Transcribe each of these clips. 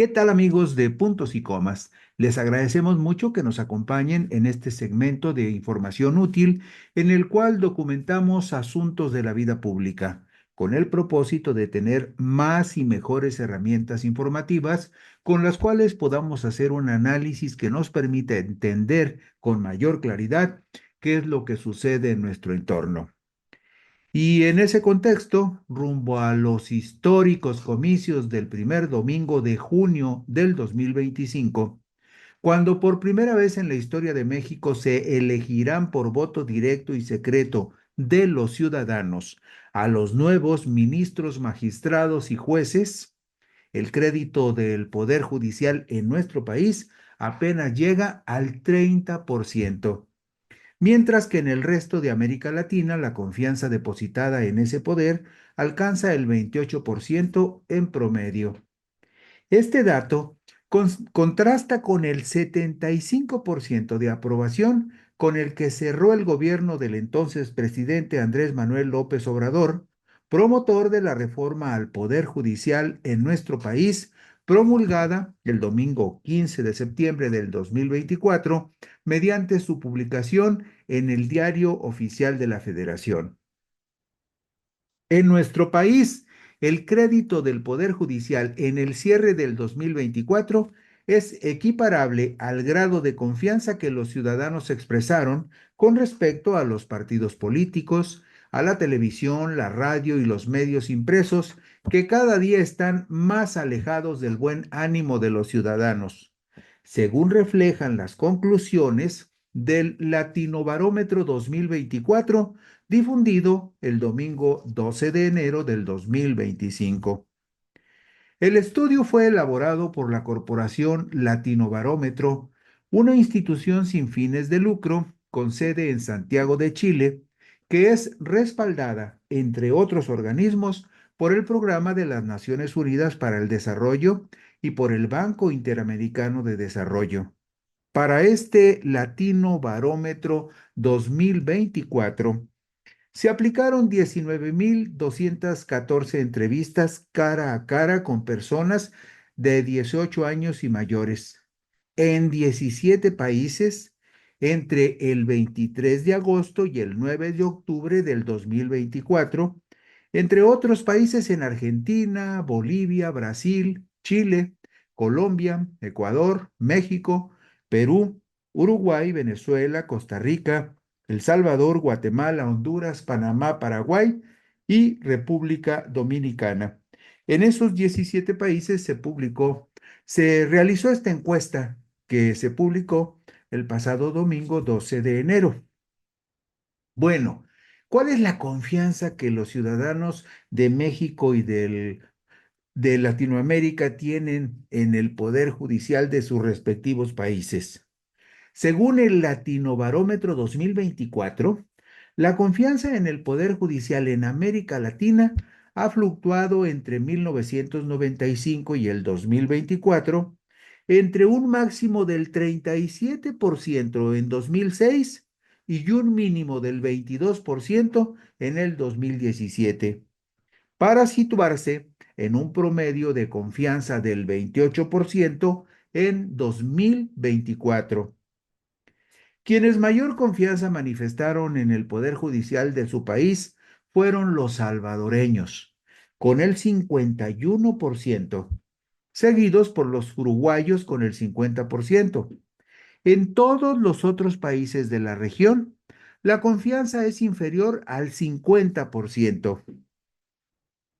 ¿Qué tal amigos de Puntos y Comas? Les agradecemos mucho que nos acompañen en este segmento de información útil en el cual documentamos asuntos de la vida pública, con el propósito de tener más y mejores herramientas informativas con las cuales podamos hacer un análisis que nos permita entender con mayor claridad qué es lo que sucede en nuestro entorno. Y en ese contexto, rumbo a los históricos comicios del primer domingo de junio del 2025, cuando por primera vez en la historia de México se elegirán por voto directo y secreto de los ciudadanos a los nuevos ministros, magistrados y jueces, el crédito del Poder Judicial en nuestro país apenas llega al 30%. Mientras que en el resto de América Latina la confianza depositada en ese poder alcanza el 28% en promedio. Este dato contrasta con el 75% de aprobación con el que cerró el gobierno del entonces presidente Andrés Manuel López Obrador, promotor de la reforma al Poder Judicial en nuestro país, promulgada el domingo 15 de septiembre del 2024, mediante su publicación en el Diario Oficial de la Federación. En nuestro país, el crédito del Poder Judicial en el cierre del 2024 es equiparable al grado de confianza que los ciudadanos expresaron con respecto a los partidos políticos, a la televisión, la radio y los medios impresos, que cada día están más alejados del buen ánimo de los ciudadanos, según reflejan las conclusiones del Latinobarómetro 2024 difundido el domingo 12 de enero del 2025. El estudio fue elaborado por la Corporación Latinobarómetro, una institución sin fines de lucro con sede en Santiago de Chile, que es respaldada, entre otros organismos, por el Programa de las Naciones Unidas para el Desarrollo y por el Banco Interamericano de Desarrollo. Para este Latino Barómetro 2024, se aplicaron 19.214 entrevistas cara a cara con personas de 18 años y mayores en 17 países entre el 23 de agosto y el 9 de octubre del 2024, entre otros países en Argentina, Bolivia, Brasil, Chile, Colombia, Ecuador, México, Perú, Uruguay, Venezuela, Costa Rica, El Salvador, Guatemala, Honduras, Panamá, Paraguay y República Dominicana. En esos 17 países se realizó esta encuesta que se publicó el pasado domingo 12 de enero. Bueno, ¿cuál es la confianza que los ciudadanos de México y de Latinoamérica tienen en el poder judicial de sus respectivos países? Según el Latinobarómetro 2024, la confianza en el Poder Judicial en América Latina ha fluctuado entre 1995 y el 2024 entre un máximo del 37% en 2006 y un mínimo del 22% en el 2017. Para situarse, en un promedio de confianza del 28% en 2024. Quienes mayor confianza manifestaron en el Poder Judicial de su país fueron los salvadoreños, con el 51%, seguidos por los uruguayos con el 50%. En todos los otros países de la región, la confianza es inferior al 50%.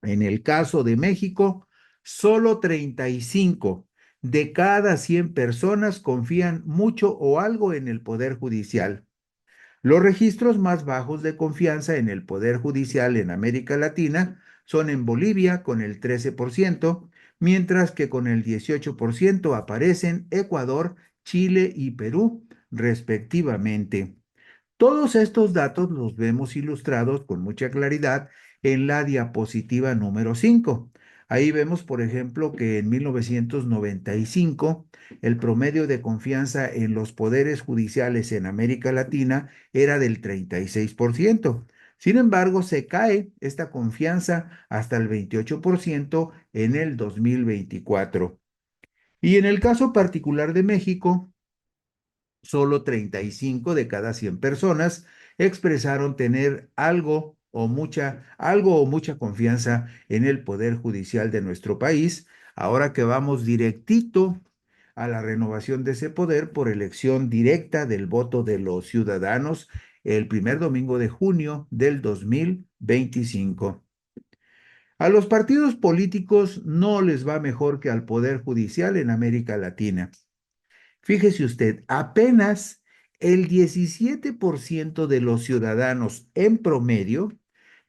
En el caso de México, solo 35 de cada 100 personas confían mucho o algo en el Poder Judicial. Los registros más bajos de confianza en el Poder Judicial en América Latina son en Bolivia con el 13%, mientras que con el 18% aparecen Ecuador, Chile y Perú, respectivamente. Todos estos datos los vemos ilustrados con mucha claridad en la diapositiva número 5. Ahí vemos, por ejemplo, que en 1995 el promedio de confianza en los poderes judiciales en América Latina era del 36%. Sin embargo, se cae esta confianza hasta el 28% en el 2024. Y en el caso particular de México, solo 35 de cada 100 personas expresaron tener algo o mucha confianza en el Poder Judicial de nuestro país, ahora que vamos directito a la renovación de ese poder por elección directa del voto de los ciudadanos el primer domingo de junio del 2025. A los partidos políticos no les va mejor que al Poder Judicial en América Latina. Fíjese usted, apenas el 17% de los ciudadanos en promedio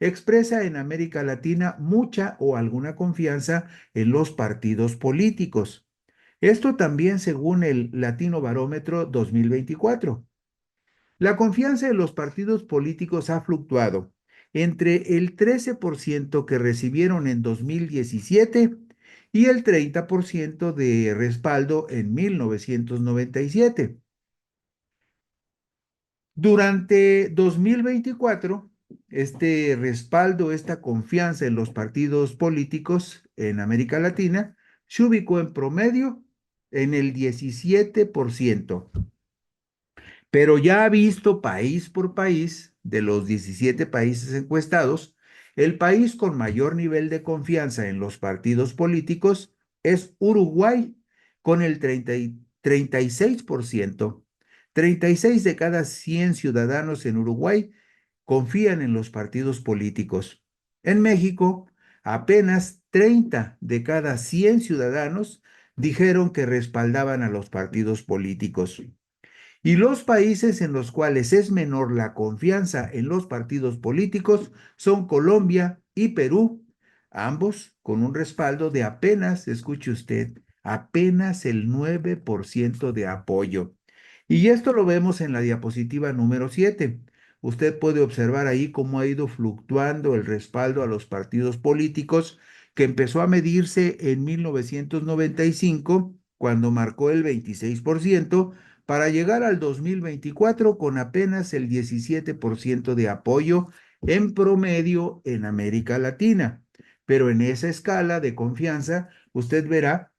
expresa en América Latina mucha o alguna confianza en los partidos políticos. Esto también según el Latino Barómetro 2024. La confianza en los partidos políticos ha fluctuado entre el 13% que recibieron en 2017 y el 30% de respaldo en 1997. Durante 2024, este respaldo, esta confianza en los partidos políticos en América Latina se ubicó en promedio en el 17%. Pero ya visto país por país, de los 17 países encuestados, el país con mayor nivel de confianza en los partidos políticos es Uruguay, con el 36%. 36 de cada 100 ciudadanos en Uruguay confían en los partidos políticos. En México, apenas 30 de cada 100 ciudadanos dijeron que respaldaban a los partidos políticos. Y los países en los cuales es menor la confianza en los partidos políticos son Colombia y Perú, ambos con un respaldo de apenas, escuche usted, apenas el 9% de apoyo. Y esto lo vemos en la diapositiva número 7. Usted puede observar ahí cómo ha ido fluctuando el respaldo a los partidos políticos, que empezó a medirse en 1995, cuando marcó el 26%, para llegar al 2024 con apenas el 17% de apoyo en promedio en América Latina. Pero en esa escala de confianza, usted verá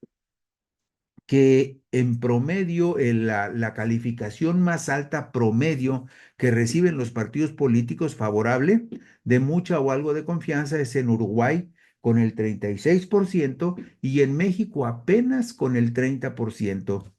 que en promedio, la calificación más alta promedio que reciben los partidos políticos favorable de mucha o algo de confianza es en Uruguay con el 36% y en México apenas con el 30%.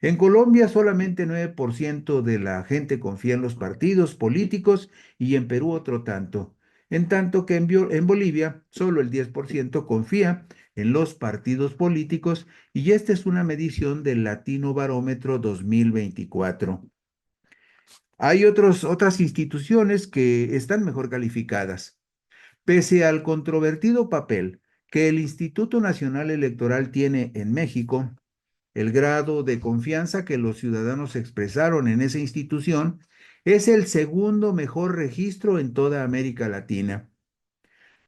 En Colombia solamente 9% de la gente confía en los partidos políticos y en Perú otro tanto. En tanto que en Bolivia solo el 10% confía en los partidos políticos y esta es una medición del Latino Barómetro 2024. Hay otras instituciones que están mejor calificadas. Pese al controvertido papel que el Instituto Nacional Electoral tiene en México, el grado de confianza que los ciudadanos expresaron en esa institución es el segundo mejor registro en toda América Latina.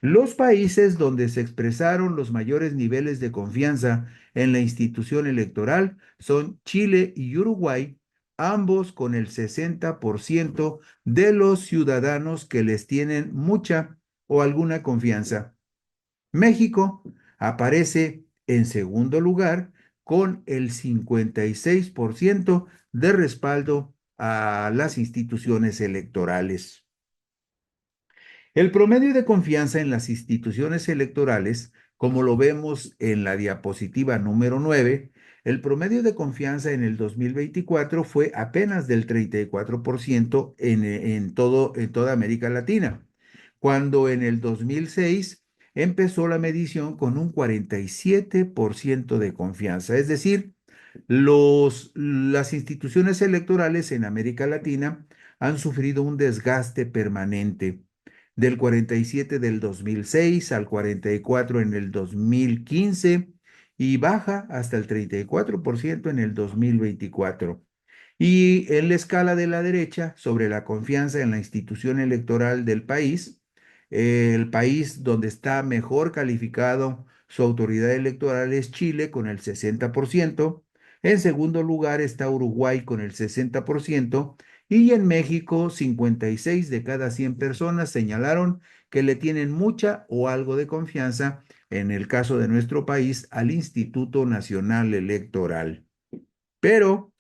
Los países donde se expresaron los mayores niveles de confianza en la institución electoral son Chile y Uruguay, ambos con el 60% de los ciudadanos que les tienen mucha o alguna confianza. México aparece en segundo lugar con el 56% de respaldo a las instituciones electorales. El promedio de confianza en las instituciones electorales, como lo vemos en la diapositiva número 9, el promedio de confianza en el 2024 fue apenas del 34% en toda América Latina, cuando en el 2006 empezó la medición con un 47% de confianza. Es decir, las instituciones electorales en América Latina han sufrido un desgaste permanente del 47 del 2006 al 44 en el 2015 y baja hasta el 34% en el 2024. Y en la escala de la derecha, sobre la confianza en la institución electoral del país, el país donde está mejor calificado su autoridad electoral es Chile con el 60%. En segundo lugar está Uruguay con el 60%. Y en México, 56 de cada 100 personas señalaron que le tienen mucha o algo de confianza, en el caso de nuestro país, al Instituto Nacional Electoral. Pero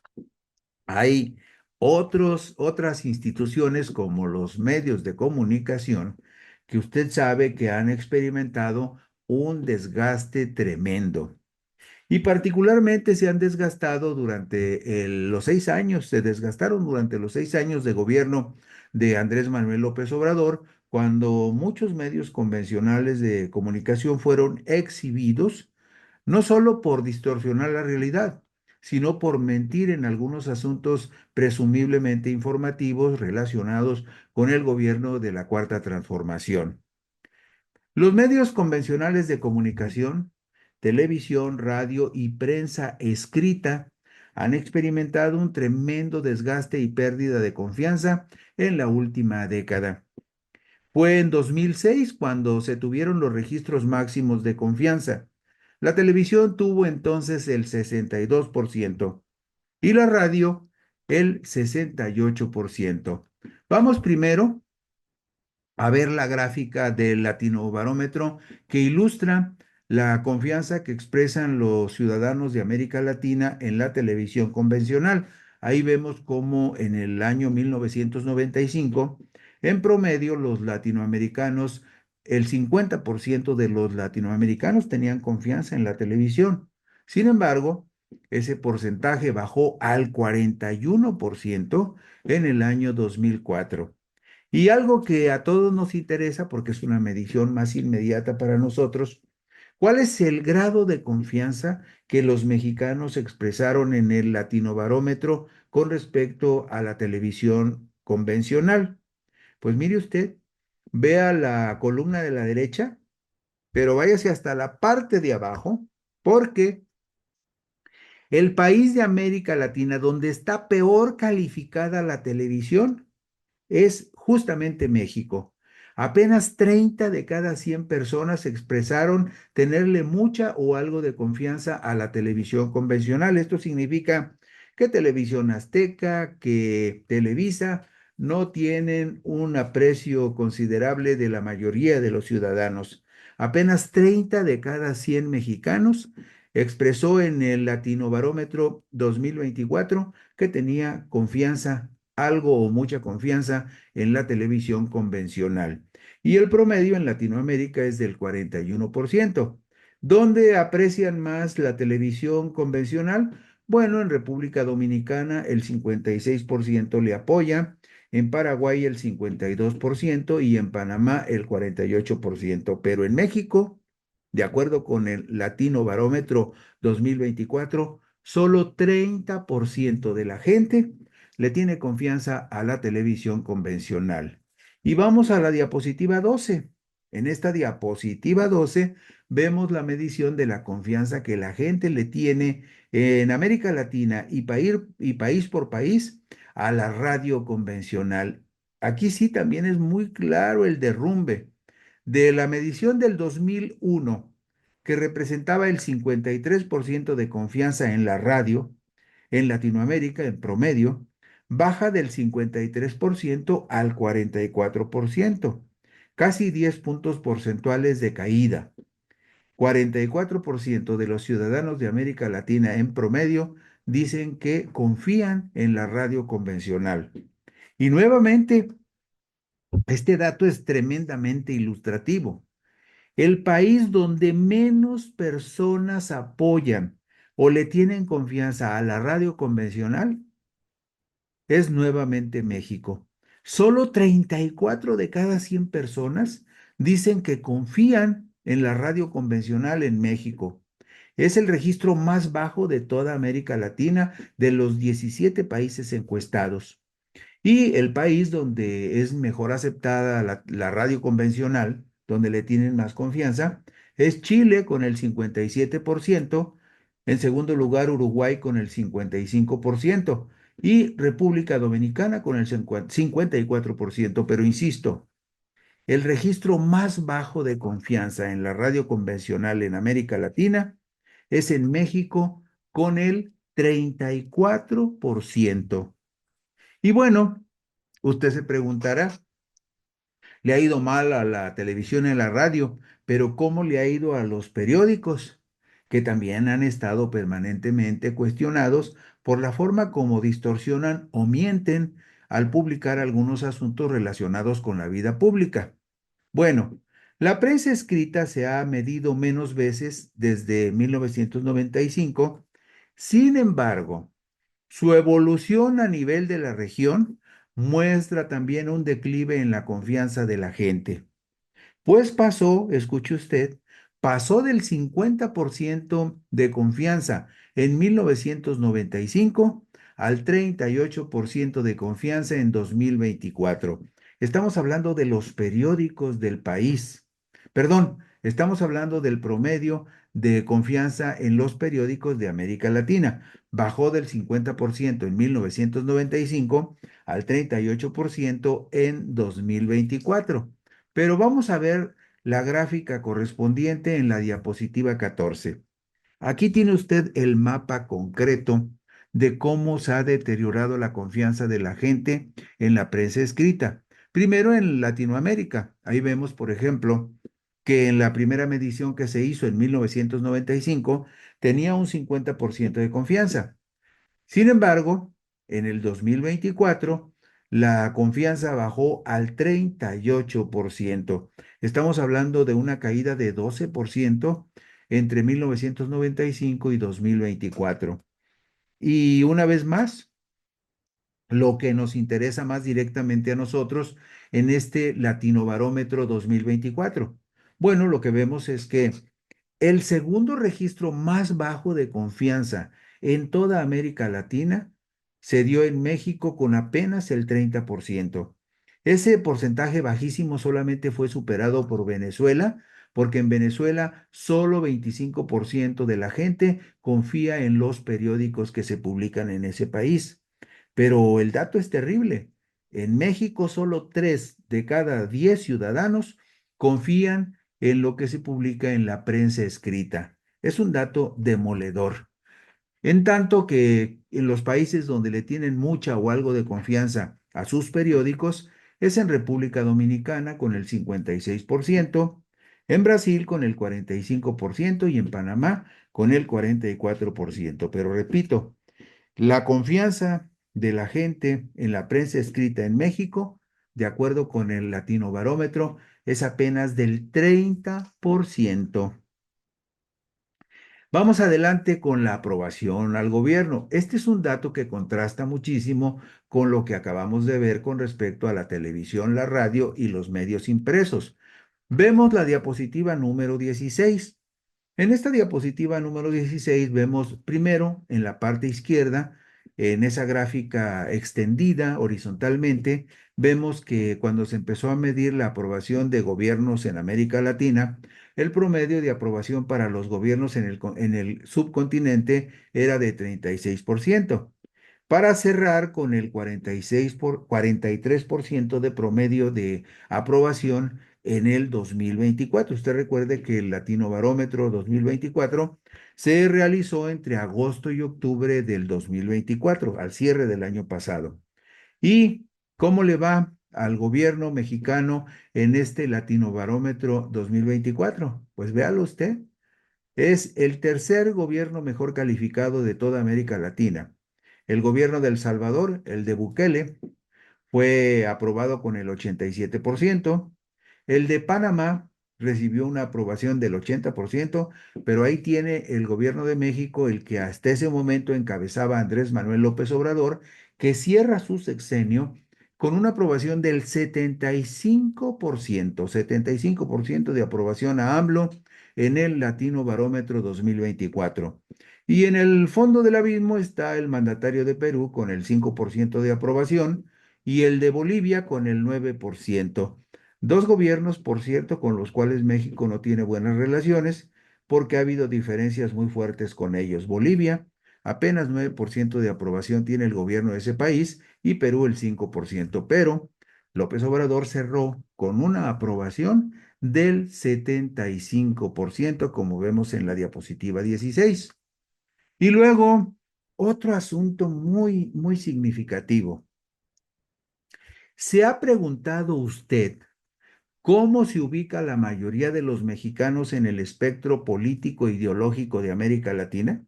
hay otras instituciones como los medios de comunicación que usted sabe que han experimentado un desgaste tremendo. Y particularmente se han desgastado durante los 6 años, se desgastaron durante los 6 años de gobierno de Andrés Manuel López Obrador, cuando muchos medios convencionales de comunicación fueron exhibidos no solo por distorsionar la realidad, sino por mentir en algunos asuntos presumiblemente informativos relacionados con el gobierno de la Cuarta Transformación. Los medios convencionales de comunicación, televisión, radio y prensa escrita han experimentado un tremendo desgaste y pérdida de confianza en la última década. Fue en 2006 cuando se tuvieron los registros máximos de confianza. La televisión tuvo entonces el 62% y la radio el 68%. Vamos primero a ver la gráfica del Latinobarómetro que ilustra la confianza que expresan los ciudadanos de América Latina en la televisión convencional. Ahí vemos cómo en el año 1995, en promedio, los latinoamericanos, el 50% de los latinoamericanos tenían confianza en la televisión. Sin embargo, ese porcentaje bajó al 41% en el año 2004. Y algo que a todos nos interesa, porque es una medición más inmediata para nosotros, ¿cuál es el grado de confianza que los mexicanos expresaron en el Latinobarómetro con respecto a la televisión convencional? Pues mire usted, vea la columna de la derecha, pero váyase hasta la parte de abajo, porque el país de América Latina donde está peor calificada la televisión es justamente México. Apenas 30 de cada 100 personas expresaron tenerle mucha o algo de confianza a la televisión convencional. Esto significa que Televisión Azteca, que Televisa no tienen un aprecio considerable de la mayoría de los ciudadanos. Apenas 30 de cada 100 mexicanos expresó en el Latinobarómetro 2024 que tenía confianza, algo o mucha confianza en la televisión convencional. Y el promedio en Latinoamérica es del 41%. ¿Dónde aprecian más la televisión convencional? Bueno, en República Dominicana el 56% le apoya, en Paraguay el 52% y en Panamá el 48%. Pero en México, de acuerdo con el Latino Barómetro 2024, solo 30% de la gente le tiene confianza a la televisión convencional. Y vamos a la diapositiva 12. En esta diapositiva 12 vemos la medición de la confianza que la gente le tiene en América Latina y país por país a la radio convencional. Aquí sí también es muy claro el derrumbe de la medición del 2001, que representaba el 53% de confianza en la radio en Latinoamérica en promedio, baja del 53% al 44%, casi 10 puntos porcentuales de caída. 44% de los ciudadanos de América Latina en promedio dicen que confían en la radio convencional. Y nuevamente, este dato es tremendamente ilustrativo. El país donde menos personas apoyan o le tienen confianza a la radio convencional es nuevamente México. Solo 34 de cada 100 personas dicen que confían en la radio convencional en México. Es el registro más bajo de toda América Latina de los 17 países encuestados. Y el país donde es mejor aceptada la radio convencional, donde le tienen más confianza, es Chile con el 57%, en segundo lugar Uruguay con el 55% y República Dominicana con el 54%. Pero insisto, el registro más bajo de confianza en la radio convencional en América Latina es en México con el 34%. Y bueno, usted se preguntará, le ha ido mal a la televisión y a la radio, pero ¿cómo le ha ido a los periódicos? Que también han estado permanentemente cuestionados por la forma como distorsionan o mienten al publicar algunos asuntos relacionados con la vida pública. Bueno, la prensa escrita se ha medido menos veces desde 1995. Sin embargo, su evolución a nivel de la región muestra también un declive en la confianza de la gente. Pues pasó, escuche usted, pasó del 50% de confianza en 1995 al 38% de confianza en 2024. Estamos hablando de los periódicos del país. Perdón, estamos hablando del promedio de confianza en los periódicos de América Latina. Bajó del 50% en 1995 al 38% en 2024. Pero vamos a ver la gráfica correspondiente en la diapositiva 14. Aquí tiene usted el mapa concreto de cómo se ha deteriorado la confianza de la gente en la prensa escrita. Primero en Latinoamérica. Ahí vemos, por ejemplo, que en la primera medición que se hizo en 1995 tenía un 50% de confianza. Sin embargo, en el 2024, la confianza bajó al 38%. Estamos hablando de una caída de 12% entre 1995 y 2024. Y una vez más, lo que nos interesa más directamente a nosotros en este Latinobarómetro 2024. Bueno, lo que vemos es que el segundo registro más bajo de confianza en toda América Latina se dio en México con apenas el 30%. Ese porcentaje bajísimo solamente fue superado por Venezuela, porque en Venezuela solo 25% de la gente confía en los periódicos que se publican en ese país. Pero el dato es terrible. En México solo 3 de cada 10 ciudadanos confían en lo que se publica en la prensa escrita. Es un dato demoledor. En tanto que en los países donde le tienen mucha o algo de confianza a sus periódicos es en República Dominicana con el 56%, en Brasil con el 45% y en Panamá con el 44%. Pero repito, la confianza de la gente en la prensa escrita en México, de acuerdo con el Latino Barómetro, es apenas del 30%. Vamos adelante con la aprobación al gobierno. Este es un dato que contrasta muchísimo con lo que acabamos de ver con respecto a la televisión, la radio y los medios impresos. Vemos la diapositiva número 16. En esta diapositiva número 16 vemos primero en la parte izquierda, en esa gráfica extendida horizontalmente, vemos que cuando se empezó a medir la aprobación de gobiernos en América Latina, el promedio de aprobación para los gobiernos en el subcontinente era de 36%, para cerrar con el 43% de promedio de aprobación en el 2024. Usted recuerde que el Latino Barómetro 2024 se realizó entre agosto y octubre del 2024, al cierre del año pasado. ¿Y cómo le va al gobierno mexicano en este Latino Barómetro 2024? Pues véalo usted. Es el tercer gobierno mejor calificado de toda América Latina. El gobierno de El Salvador, el de Bukele, fue aprobado con el 87%. El de Panamá recibió una aprobación del 80%, pero ahí tiene el gobierno de México, el que hasta ese momento encabezaba Andrés Manuel López Obrador, que cierra su sexenio con una aprobación del 75% de aprobación a AMLO en el Latino Barómetro 2024. Y en el fondo del abismo está el mandatario de Perú con el 5% de aprobación y el de Bolivia con el 9%. Dos gobiernos, por cierto, con los cuales México no tiene buenas relaciones porque ha habido diferencias muy fuertes con ellos. Bolivia, apenas 9% de aprobación tiene el gobierno de ese país y Perú el 5%, pero López Obrador cerró con una aprobación del 75%, como vemos en la diapositiva 16. Y luego, otro asunto muy, muy significativo. ¿Se ha preguntado usted cómo se ubica la mayoría de los mexicanos en el espectro político ideológico de América Latina?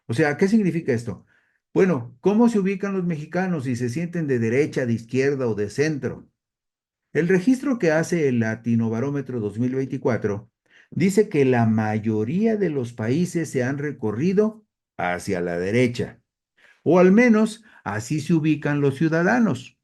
O sea, ¿qué significa esto? Bueno, ¿cómo se ubican los mexicanos si se sienten de derecha, de izquierda o de centro? El registro que hace el Latinobarómetro 2024 dice que la mayoría de los países se han recorrido hacia la derecha, o al menos así se ubican los ciudadanos.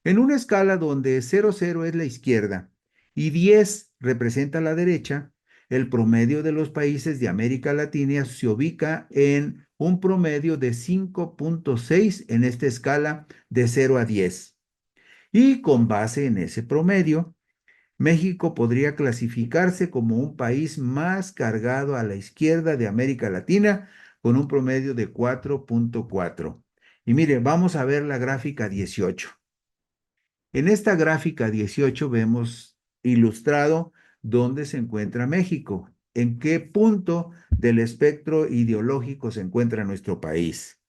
En una escala donde 00 es la izquierda y 10 representa la derecha, el promedio de los países de América Latina se ubica en un promedio de 5,6 en esta escala de 0 a 10. Y con base en ese promedio, México podría clasificarse como un país más cargado a la izquierda de América Latina con un promedio de 4,4. Y mire, vamos a ver la gráfica 18. En esta gráfica 18 vemos ilustrado dónde se encuentra México, en qué punto del espectro ideológico se encuentra nuestro país.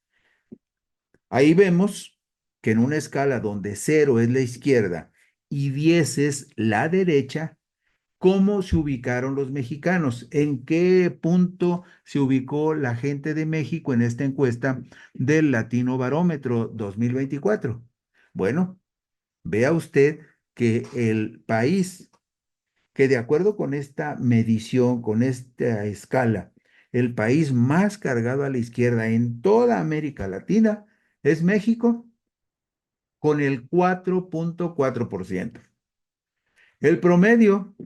Ahí vemos que en una escala donde 0 es la izquierda y 10 es la derecha, ¿cómo se ubicaron los mexicanos? ¿En qué punto se ubicó la gente de México en esta encuesta del Latino Barómetro 2024? Bueno, vea usted que el país que de acuerdo con esta medición, con esta escala, el país más cargado a la izquierda en toda América Latina es México con el 4,4%. El promedio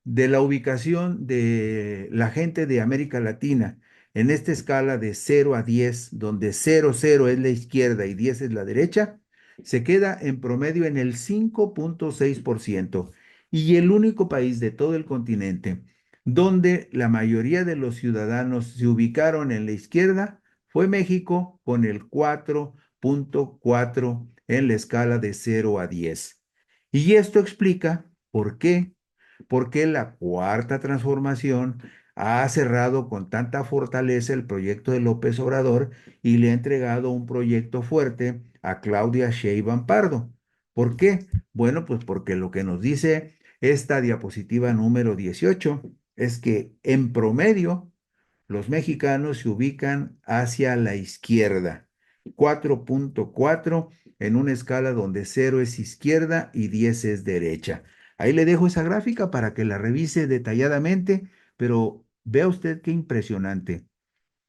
de la ubicación de la gente de América Latina en esta escala de 0 a 10, donde 0 es la izquierda y 10 es la derecha, se queda en promedio en el 5,6%. Y el único país de todo el continente donde la mayoría de los ciudadanos se ubicaron en la izquierda fue México con el 4,4 en la escala de 0 a 10. Y esto explica por qué porque la cuarta transformación ha cerrado con tanta fortaleza el proyecto de López Obrador y le ha entregado un proyecto fuerte a Claudia Sheinbaum Pardo. ¿Por qué? Bueno, pues porque lo que nos dice esta diapositiva número 18 es que en promedio los mexicanos se ubican hacia la izquierda, 4,4 en una escala donde 0 es izquierda y 10 es derecha. Ahí le dejo esa gráfica para que la revise detalladamente, pero vea usted qué impresionante.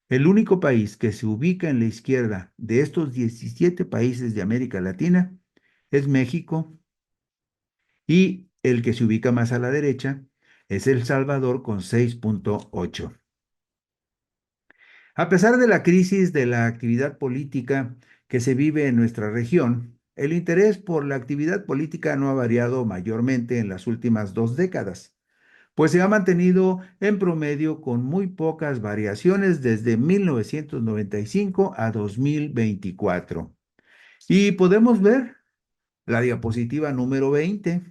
El único país que se ubica en la izquierda de estos 17 países de América Latina es México y el que se ubica más a la derecha es El Salvador con 6,8. A pesar de la crisis de la actividad política que se vive en nuestra región, el interés por la actividad política no ha variado mayormente en las últimas 2 décadas, pues se ha mantenido en promedio con muy pocas variaciones desde 1995 a 2024. Y podemos ver la diapositiva número 20,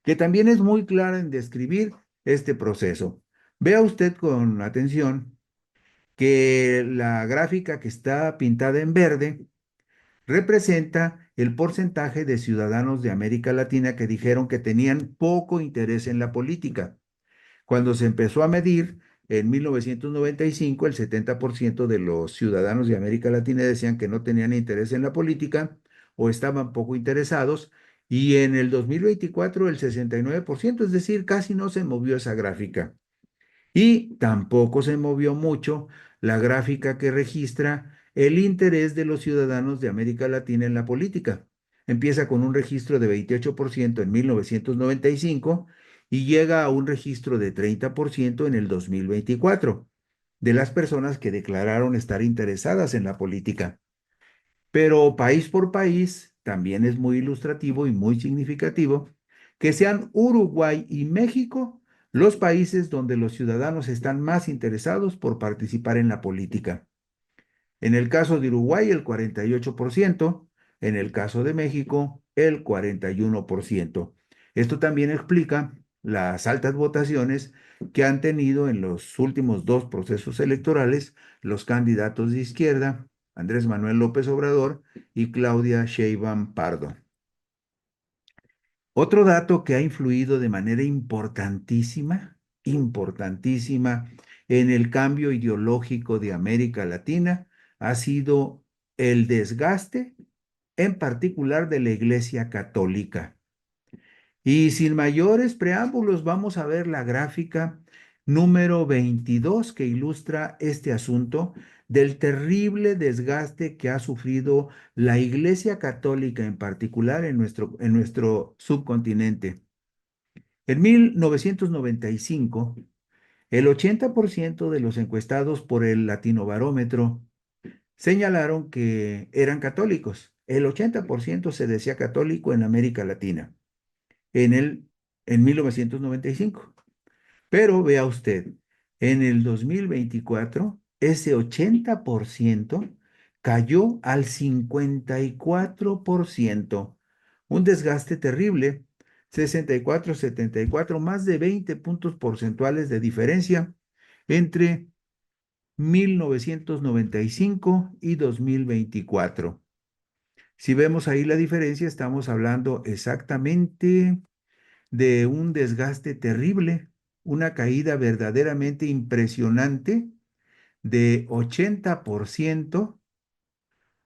que también es muy clara en describir este proceso. Vea usted con atención que la gráfica que está pintada en verde representa el porcentaje de ciudadanos de América Latina que dijeron que tenían poco interés en la política. Cuando se empezó a medir en 1995 el 70% de los ciudadanos de América Latina decían que no tenían interés en la política o estaban poco interesados, y en el 2024 el 69%, es decir, casi no se movió esa gráfica. Y tampoco se movió mucho la gráfica que registra el interés de los ciudadanos de América Latina en la política. Empieza con un registro de 28% en 1995 y llega a un registro de 30% en el 2024 de las personas que declararon estar interesadas en la política. Pero país por país también es muy ilustrativo y muy significativo que sean Uruguay y México los países donde los ciudadanos están más interesados por participar en la política. En el caso de Uruguay, el 48%; en el caso de México, el 41%. Esto también explica las altas votaciones que han tenido en los últimos dos procesos electorales los candidatos de izquierda, Andrés Manuel López Obrador y Claudia Sheinbaum Pardo. Otro dato que ha influido de manera importantísima, importantísima en el cambio ideológico de América Latina ha sido el desgaste, en particular de la Iglesia Católica. Y sin mayores preámbulos, vamos a ver la gráfica número 22 que ilustra este asunto del terrible desgaste que ha sufrido la Iglesia Católica, en particular en nuestro subcontinente. En 1995, el 80% de los encuestados por el Latinobarómetro señalaron que eran católicos. El 80% se decía católico en América Latina en el, en 1995. Pero vea usted, en el 2024, ese 80% cayó al 54%. Un desgaste terrible, 64-74, más de 20 puntos porcentuales de diferencia entre 1995 y 2024. Si vemos ahí la diferencia, estamos hablando exactamente de un desgaste terrible, una caída verdaderamente impresionante de 80%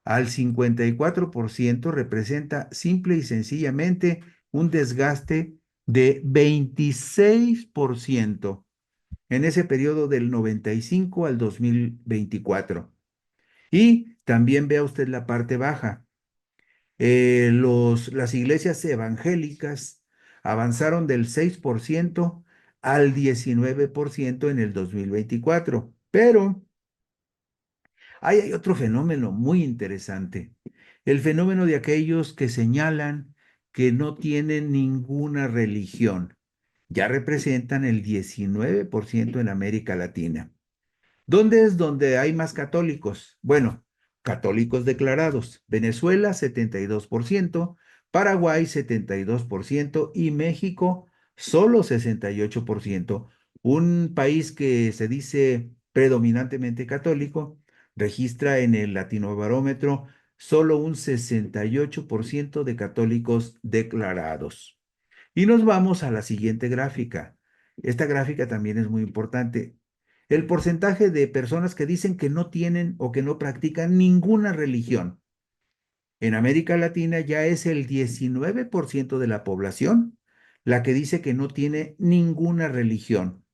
al 54%, representa simple y sencillamente un desgaste de 26% en ese periodo del 95 al 2024. Y también vea usted la parte baja. Las iglesias evangélicas avanzaron del 6% al 19% en el 2024. Pero hay otro fenómeno muy interesante, el fenómeno de aquellos que señalan que no tienen ninguna religión. Ya representan el 19% en América Latina. ¿Dónde es donde hay más católicos? Bueno, católicos declarados. Venezuela, 72%; Paraguay, 72% y México, solo 68%. Un país que se dice predominantemente católico registra en el Latinobarómetro solo un 68% de católicos declarados. Y nos vamos a la siguiente gráfica. Esta gráfica también es muy importante. El porcentaje de personas que dicen que no tienen o que no practican ninguna religión. En América Latina ya es el 19% de la población la que dice que no tiene ninguna religión.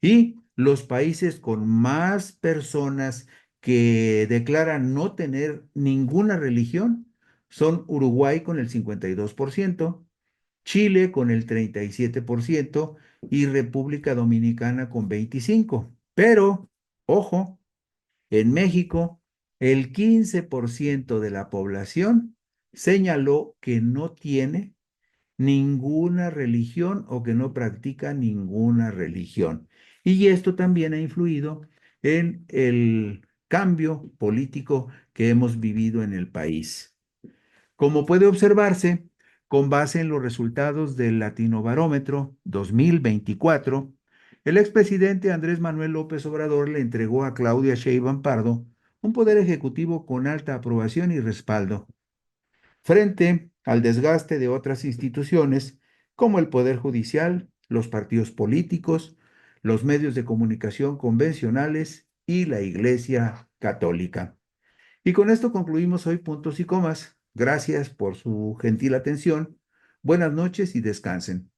Y los países con más personas que declaran no tener ninguna religión son Uruguay con el 52%, Chile con el 37% y República Dominicana con 25%. Pero, ojo, en México, el 15% de la población señaló que no tiene ninguna religión o que no practica ninguna religión. Y esto también ha influido en el cambio político que hemos vivido en el país. Como puede observarse, con base en los resultados del Latinobarómetro 2024, el expresidente Andrés Manuel López Obrador le entregó a Claudia Sheinbaum Pardo un poder ejecutivo con alta aprobación y respaldo, frente al desgaste de otras instituciones como el Poder Judicial, los partidos políticos, los medios de comunicación convencionales y la Iglesia Católica. Y con esto concluimos hoy puntos y comas. Gracias por su gentil atención. Buenas noches y descansen.